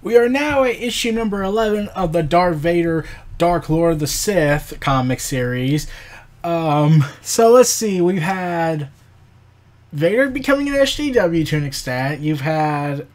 We are now at issue number 11 of the Darth Vader, Dark Lord of the Sith comic series. So let's see, we've had Vader becoming an SJW to an extent. We've had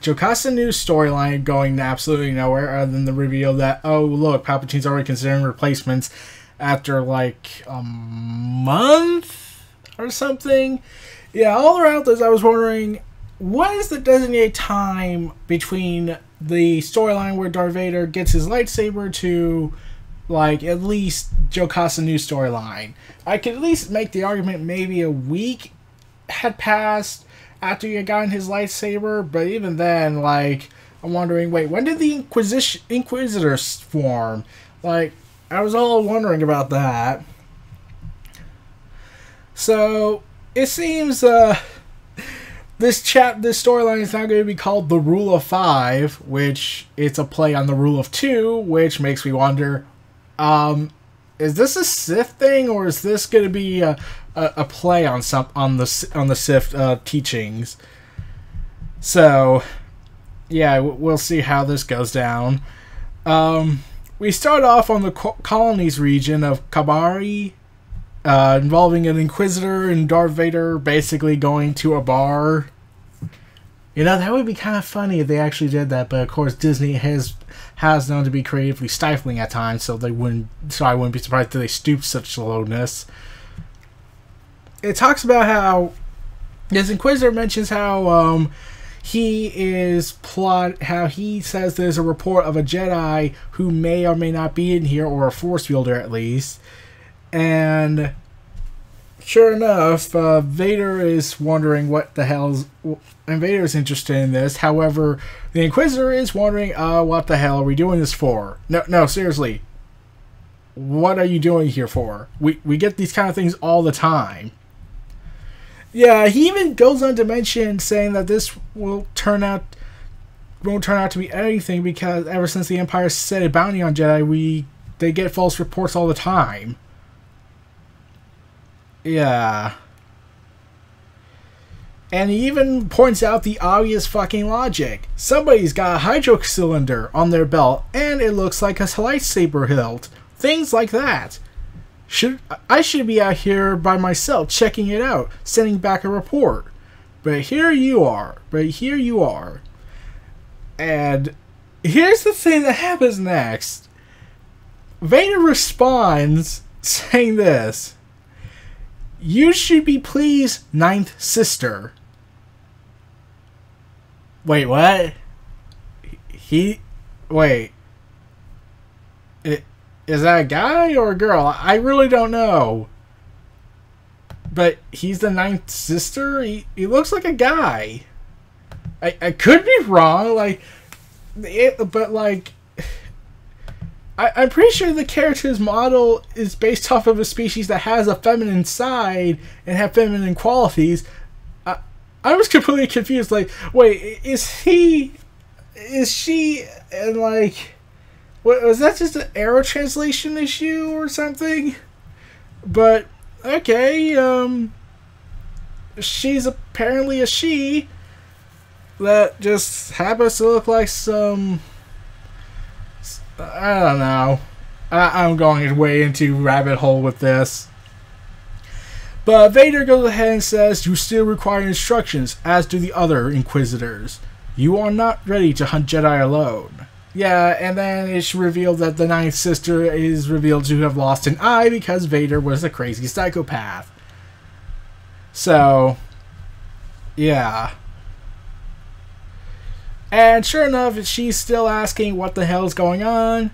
Jocasta News storyline going absolutely nowhere other than the reveal that, oh look, Palpatine's already considering replacements after like a month or something. Yeah, all around this I was wondering, what is the designated time between the storyline where Darth Vader gets his lightsaber to, like, at least Jocasta News storyline? I could at least make the argument maybe a week had passed after he had gotten his lightsaber, but even then, like, I'm wondering, wait, when did the Inquisitors form? Like, I was all wondering about that. So, it seems, this storyline is now going to be called The Rule of Five, which it's a play on the Rule of Two, which makes me wonder, is this a Sith thing, or is this going to be a play on the Sith teachings? So, yeah, we'll see how this goes down. We start off on the colonies region of Kabari, involving an Inquisitor and Darth Vader basically going to a bar. You know, that would be kind of funny if they actually did that, but of course Disney has known to be creatively stifling at times, so I wouldn't be surprised if they stooped such lowness. It talks about how this Inquisitor mentions how how he says there's a report of a Jedi who may or may not be in here, or a Force wielder at least. And sure enough, Vader is wondering what the hell's... And Vader is interested in this. However, the Inquisitor is wondering, what the hell are we doing this for? No, seriously. What are you doing here for? We get these kind of things all the time. Yeah, he even goes on to mention saying that this won't turn out to be anything because ever since the Empire set a bounty on Jedi, they get false reports all the time. Yeah. And he even points out the obvious fucking logic. Somebody's got a hydro cylinder on their belt, and it looks like a lightsaber hilt. Things like that. I should be out here by myself checking it out, sending back a report. But here you are. And here's the thing that happens next. Vader responds saying this: "You should be pleased, Ninth Sister." Wait, what? Wait. Is that a guy or a girl? I really don't know. But he's the Ninth Sister? He looks like a guy. I could be wrong, I'm pretty sure the character's model is based off of a species that has a feminine side and have feminine qualities. I was completely confused. Like, wait, is she, and like, what, was that just an error translation issue or something? But okay, she's apparently a she that just happens to look like some. I don't know. I'm going way into rabbit hole with this. But Vader goes ahead and says, "You still require instructions, as do the other Inquisitors. You are not ready to hunt Jedi alone." Yeah, and then it's revealed that the Ninth Sister is revealed to have lost an eye because Vader was a crazy psychopath. So, yeah. And sure enough, she's still asking what the hell's going on.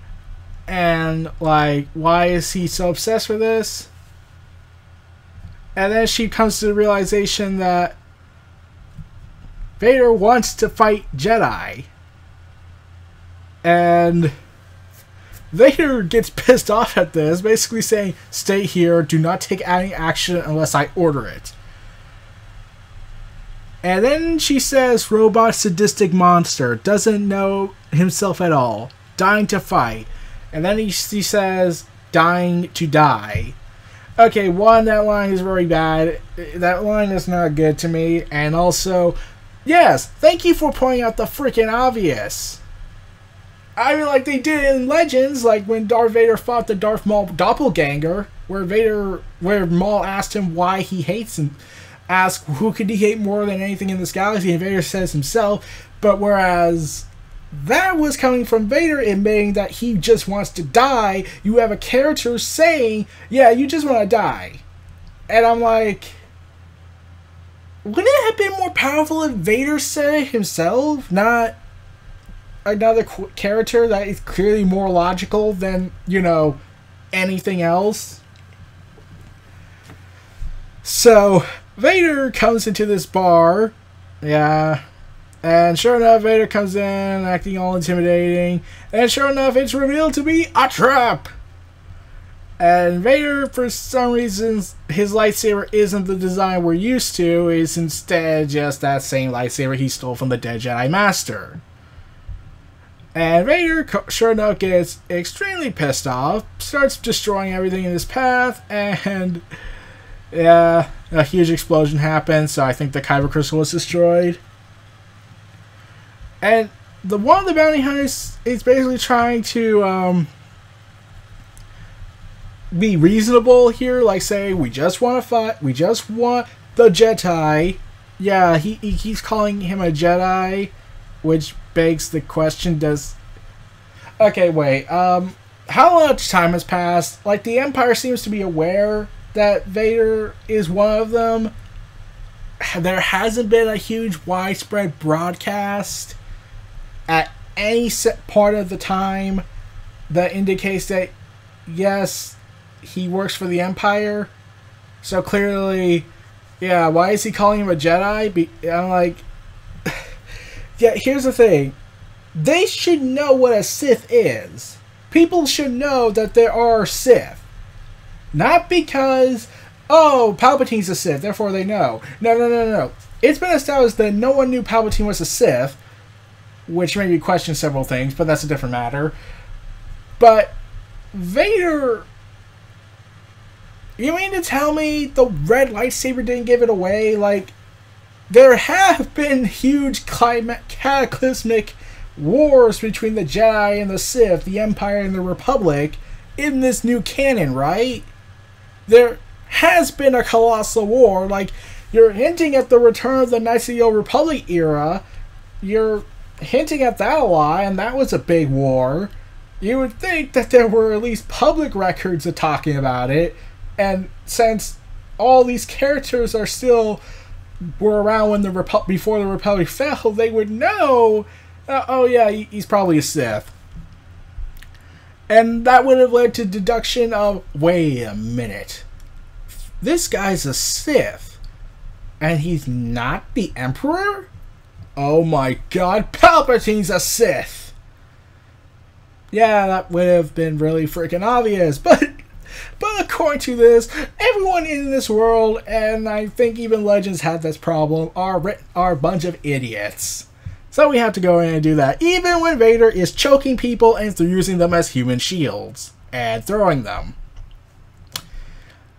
And, like, why is he so obsessed with this? And then she comes to the realization that Vader wants to fight Jedi. And Vader gets pissed off at this, basically saying, "Stay here, do not take any action unless I order it." And then she says, "Robot sadistic monster, doesn't know himself at all, dying to fight." And then she says, "Dying to die." Okay, one, that line is very bad. That line is not good to me. And also, yes, thank you for pointing out the freaking obvious. I mean, like they did in Legends, like when Darth Vader fought the Darth Maul doppelganger, where Maul asked him why he hates him, asked who could he hate more than anything in this galaxy, and Vader says himself. But whereas that was coming from Vader admitting that he just wants to die, you have a character saying, yeah, you just want to die. And I'm like, wouldn't it have been more powerful if Vader said it himself, not another character that is clearly more logical than, you know, anything else? So, Vader comes into this bar, yeah, and sure enough, Vader comes in acting all intimidating, and sure enough, it's revealed to be a trap! And Vader, for some reason, his lightsaber isn't the design we're used to, it's instead just that same lightsaber he stole from the dead Jedi Master. And Vader, sure enough, gets extremely pissed off, starts destroying everything in his path, and yeah, a huge explosion happens, so I think the Kyber Crystal was destroyed. And one of the bounty hunters is basically trying to be reasonable here, like say, we just want to fight, we just want the Jedi. Yeah, he keeps calling him a Jedi, which begs the question, okay, wait, how much time has passed? Like, the Empire seems to be aware that Vader is one of them. There hasn't been a huge widespread broadcast at any set part of the time that indicates that, yes, he works for the Empire. So clearly, yeah, why is he calling him a Jedi? I'm like, yeah, here's the thing. They should know what a Sith is. People should know that there are Sith. Not because, oh, Palpatine's a Sith, therefore they know. No. It's been established that no one knew Palpatine was a Sith, which made me question several things, but that's a different matter. But Vader, you mean to tell me the red lightsaber didn't give it away? Like, there have been huge cataclysmic wars between the Jedi and the Sith, the Empire and the Republic, in this new canon, right? There has been a colossal war. Like, you're hinting at the return of the Knights of the Old Republic era. You're hinting at that a lot, and that was a big war. You would think that there were at least public records of talking about it, and since all these characters were around when before the Republic fell, they would know, oh yeah, he's probably a Sith. And that would have led to deduction of, wait a minute, this guy's a Sith, and he's not the Emperor? Oh my god, Palpatine's a Sith! Yeah, that would have been really freaking obvious, but according to this, everyone in this world, and I think even Legends had this problem, are a bunch of idiots. So we have to go in and do that, even when Vader is choking people and using them as human shields, and throwing them.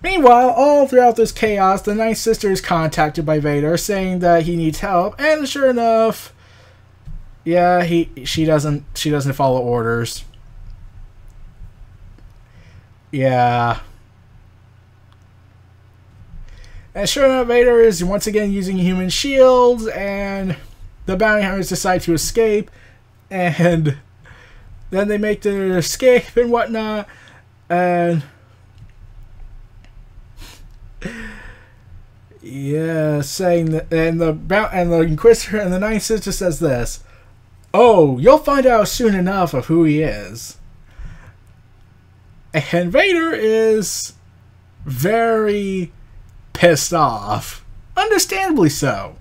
Meanwhile, all throughout this chaos, the Ninth Sister is contacted by Vader, saying that he needs help, and sure enough, yeah, she doesn't follow orders. Yeah. And sure enough, Vader is once again using human shields, and the bounty hunters decide to escape, and then they make their escape and whatnot, and yeah, saying that, and the Inquisitor and the Ninth Sister says this: "Oh, you'll find out soon enough of who he is." And Vader is very pissed off, understandably so.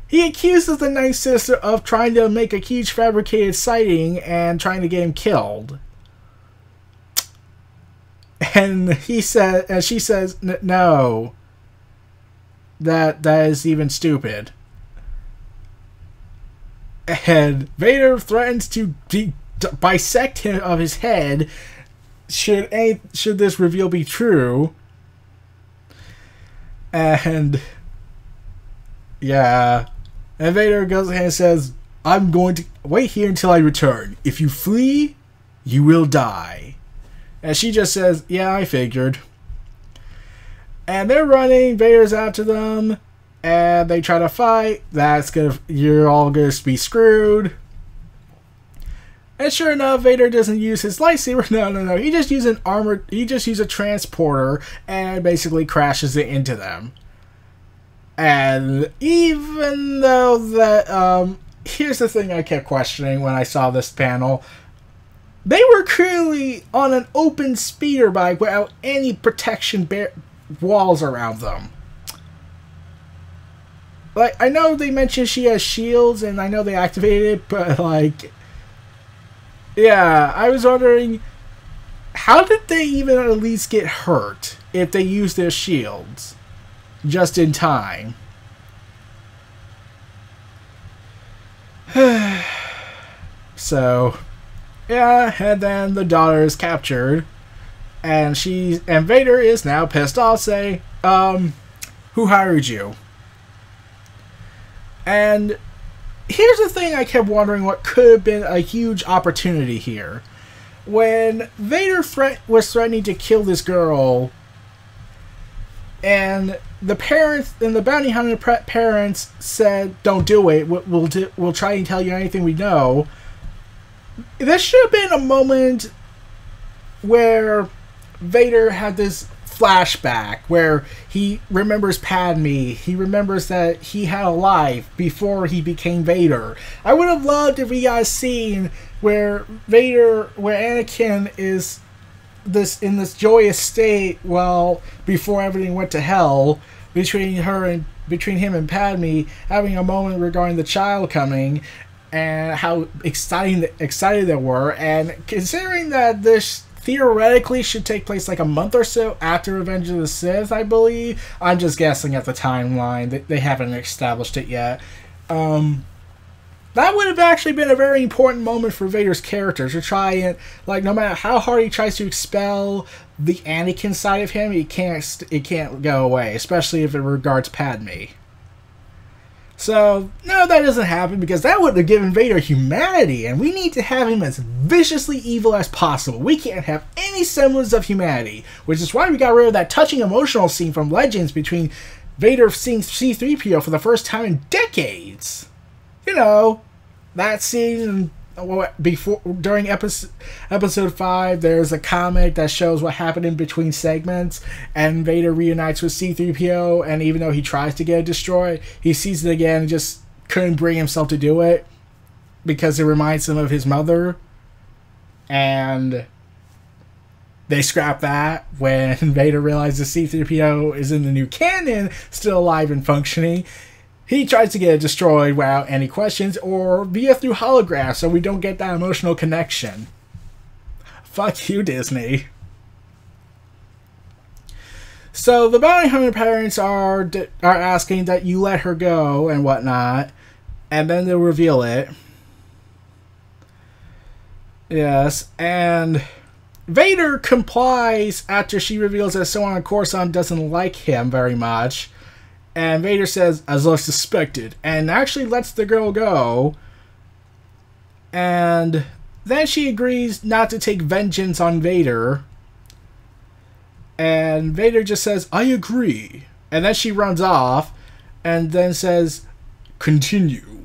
He accuses the Ninth Sister of trying to make a huge fabricated sighting and trying to get him killed. And she says, no, that is even stupid. And Vader threatens to bisect him of his head should this reveal be true. And yeah, and Vader goes ahead and says, I'm going to wait here until I return. If you flee, you will die. And she just says, yeah, I figured. And they're running. Vader's after them. And they try to fight. You're all going to be screwed. And sure enough, Vader doesn't use his lightsaber. No. He just uses a transporter and basically crashes it into them. And even though that, here's the thing I kept questioning when I saw this panel. They were clearly on an open speeder bike without any protection walls around them. Like, I know they mentioned she has shields, and I know they activated it, but, like... Yeah, I was wondering, how did they even at least get hurt if they used their shields just in time? So, yeah, and then the daughter is captured, and Vader is now pissed off, saying, who hired you? And here's the thing I kept wondering what could have been a huge opportunity here. When Vader was threatening to kill this girl, and the parents and the bounty hunter parents said, don't do it, we'll try and tell you anything we know. There should have been a moment where Vader had this flashback where he remembers Padme. He remembers that he had a life before he became Vader. I would have loved if we got a scene where Anakin is in this joyous state, before everything went to hell, between him and Padme, having a moment regarding the child coming and how excited they were, and considering that this theoretically should take place like a month or so after Revenge of the Sith, I believe. I'm just guessing at the timeline. They haven't established it yet. That would have actually been a very important moment for Vader's character to try and, like, no matter how hard he tries to expel the Anakin side of him, it can't go away, especially if it regards Padme. So, no, that doesn't happen, because that would have given Vader humanity, and we need to have him as viciously evil as possible. We can't have any semblance of humanity, which is why we got rid of that touching emotional scene from Legends between Vader seeing C-3PO for the first time in decades. You know, that scene during episode 5, there's a comic that shows what happened in between segments, and Vader reunites with C-3PO, and even though he tries to get it destroyed, he sees it again and just couldn't bring himself to do it because it reminds him of his mother. And they scrap that when Vader realizes C-3PO is in the new canon, still alive and functioning. He tries to get it destroyed without any questions or through holograph, so we don't get that emotional connection. Fuck you, Disney. So the bounty hunter parents are asking that you let her go and whatnot, and then they'll reveal it. Yes, and Vader complies after she reveals that someone on Coruscant doesn't like him very much. And Vader says, as I suspected, and actually lets the girl go. And then she agrees not to take vengeance on Vader. And Vader just says, I agree. And then she runs off and then says, continue.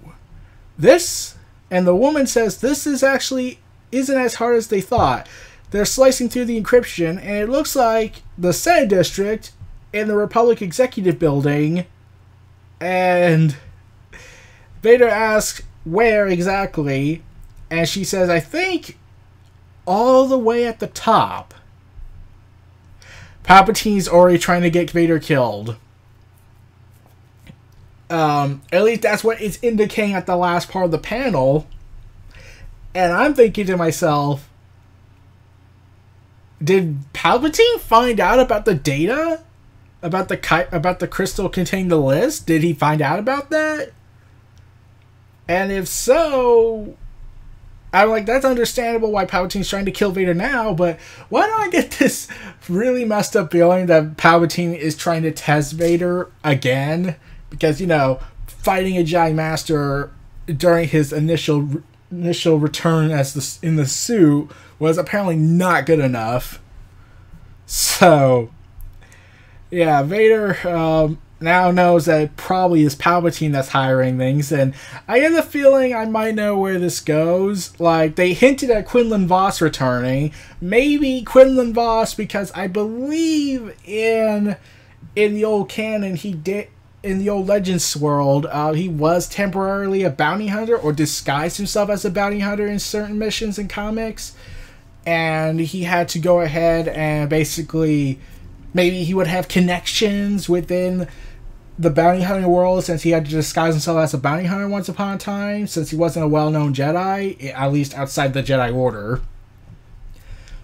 And the woman says, this isn't as hard as they thought. They're slicing through the encryption, and it looks like the Senate District in the Republic Executive Building, and Vader asks where exactly, and she says, I think all the way at the top. Palpatine's already trying to get Vader killed. At least that's what it's indicating at the last part of the panel. And I'm thinking to myself, did Palpatine find out about the data? About the crystal containing the list? Did he find out about that? And if so, I'm like, that's understandable why Palpatine's trying to kill Vader now, but why do I get this really messed up feeling that Palpatine is trying to test Vader again? Because, you know, fighting a Jedi Master during his initial return as in the suit was apparently not good enough. So, yeah, Vader now knows that it probably is Palpatine that's hiring things, and I get the feeling I might know where this goes. Like, they hinted at Quinlan Voss returning. Maybe Quinlan Voss, because I believe in the old canon, he did, in the old Legends world, he was temporarily a bounty hunter, or disguised himself as a bounty hunter in certain missions and comics, and he had to go ahead and basically, maybe he would have connections within the bounty hunting world, since he had to disguise himself as a bounty hunter once upon a time, since he wasn't a well-known Jedi, at least outside the Jedi Order.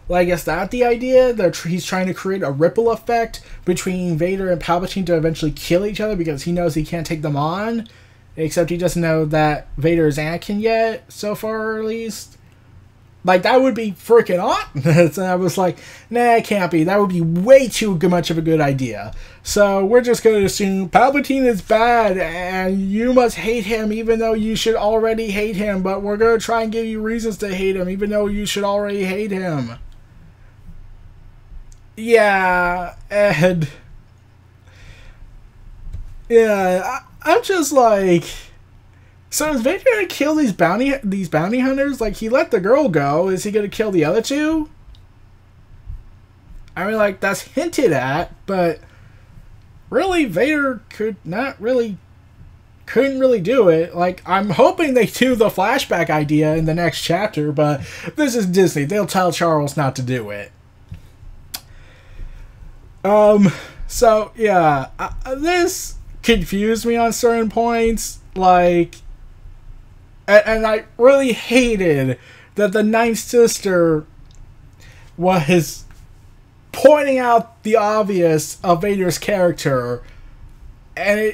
Well, I guess that's the idea. He's trying to create a ripple effect between Vader and Palpatine to eventually kill each other, because he knows he can't take them on. Except he doesn't know that Vader is Anakin yet, so far at least. Like, that would be freaking awesome. And I was like, nah, it can't be. That would be way too much of a good idea. So we're just going to assume Palpatine is bad, and you must hate him even though you should already hate him. But we're going to try and give you reasons to hate him even though you should already hate him. Yeah, and... yeah, I'm just like... so is Vader gonna kill these bounty hunters? Like, he let the girl go. Is he gonna kill the other two? I mean, like, that's hinted at, but really, Vader couldn't really do it. Like, I'm hoping they do the flashback idea in the next chapter, but this is Disney. They'll tell Charles not to do it. So, yeah, this confused me on certain points, like... And I really hated that the Ninth Sister was pointing out the obvious of Vader's character, and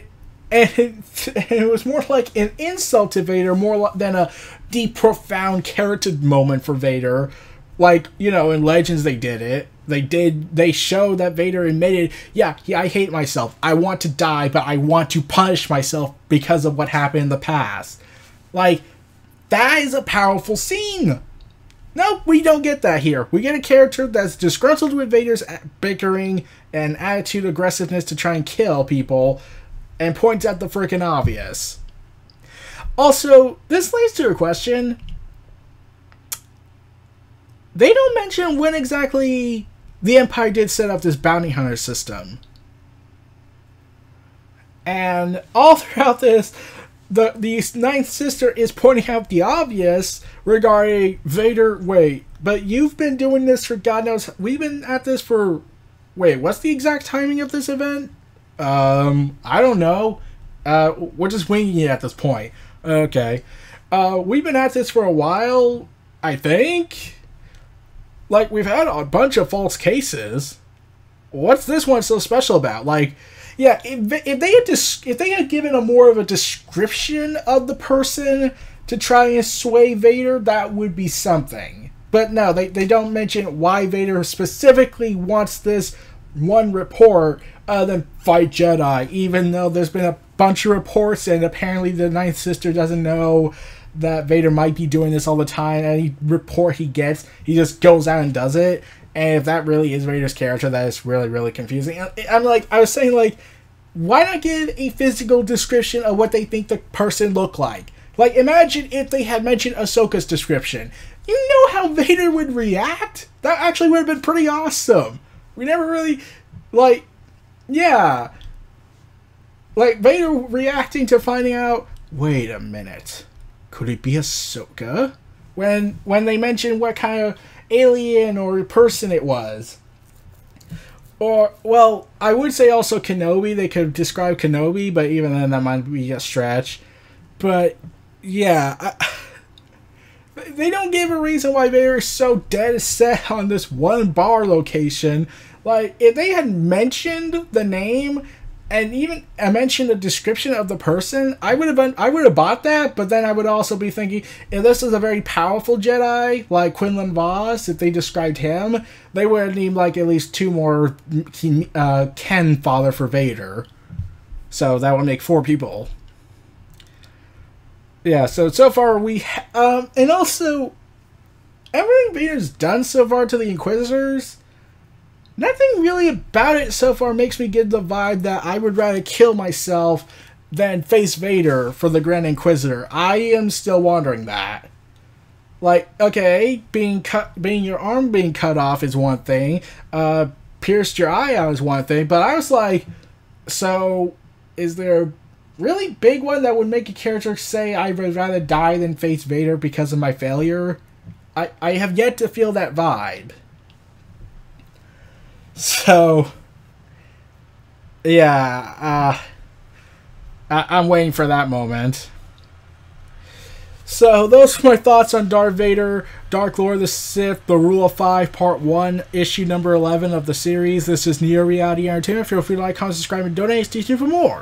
it was more like an insult to Vader more than a deep, profound character moment for Vader. Like, you know, in Legends they did it. They showed that Vader admitted, yeah, I hate myself. I want to die, but I want to punish myself because of what happened in the past. Like, that is a powerful scene. No, we don't get that here. We get a character that's disgruntled with Vader's bickering and attitude aggressiveness to try and kill people, and points out the freaking obvious. Also, this leads to a question. They don't mention when exactly the Empire did set up this bounty hunter system. And all throughout this, the Ninth Sister is pointing out the obvious regarding Vader. Wait, but you've been doing this for God knows... we've been at this for... wait, what's the exact timing of this event? I don't know. We're just winging it at this point. Okay. We've been at this for a while, I think. Like, we've had a bunch of false cases. What's this one so special about? Like... yeah, if they had given a more of a description of the person to try and sway Vader, that would be something. But no, they don't mention why Vader specifically wants this one report other than fight Jedi, even though there's been a bunch of reports, and apparently the Ninth Sister doesn't know that Vader might be doing this all the time. Any report he gets, he just goes out and does it. And if that really is Vader's character, that is really, really confusing. I was saying, like, why not give a physical description of what they think the person looked like? Like, imagine if they had mentioned Ahsoka's description. You know how Vader would react? That actually would have been pretty awesome. We never really, like, yeah. Like, Vader reacting to finding out, wait a minute, could it be Ahsoka? When they mentioned what kind of alien or person it was. Or, well, I would say also Kenobi. They could describe Kenobi, but even then that might be a stretch. But, yeah, they don't give a reason why Vader is so dead set on this one bar location. Like, if they had mentioned the name and even mentioned a description of the person, I would have bought that. But then I would also be thinking, if this is a very powerful Jedi like Quinlan Voss, if they described him, they would need like at least 2 more Ken father for Vader. So that would make 4 people. Yeah, so far and also, everything Vader's done so far to the Inquisitors, nothing really about it so far makes me get the vibe that I would rather kill myself than face Vader for the Grand Inquisitor. I am still wondering that. Like, okay, being your arm being cut off is one thing, pierced your eye out is one thing, but I was like, so is there a really big one that would make a character say I would rather die than face Vader because of my failure? I have yet to feel that vibe. So, yeah, I'm waiting for that moment. So, those are my thoughts on Darth Vader, Dark Lord of the Sith, The Rule of 5, Part 1, Issue number 11 of the series. This is Neo Reality Entertainment. Feel free to like, comment, subscribe, and donate. Stay tuned for more.